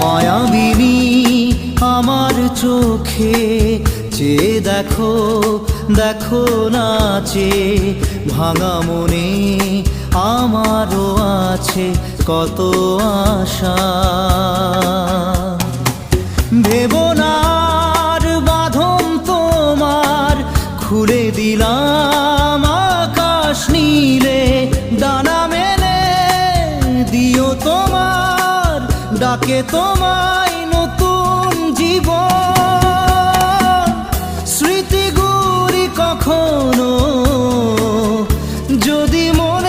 মায়াবিনী আমার চোখে চেয়ে দেখো, দেখো নাচে ভাঙা মনে আমারও আছে কত আশা। ভেবো না আর বাঁধন তোমার, খুলে দিলাম আকাশ নীলে, ডানা মেলে দিও তোমার ডাকে তোমায় নতুন জীবন। স্মৃতিগুলি কখনো যদি মনে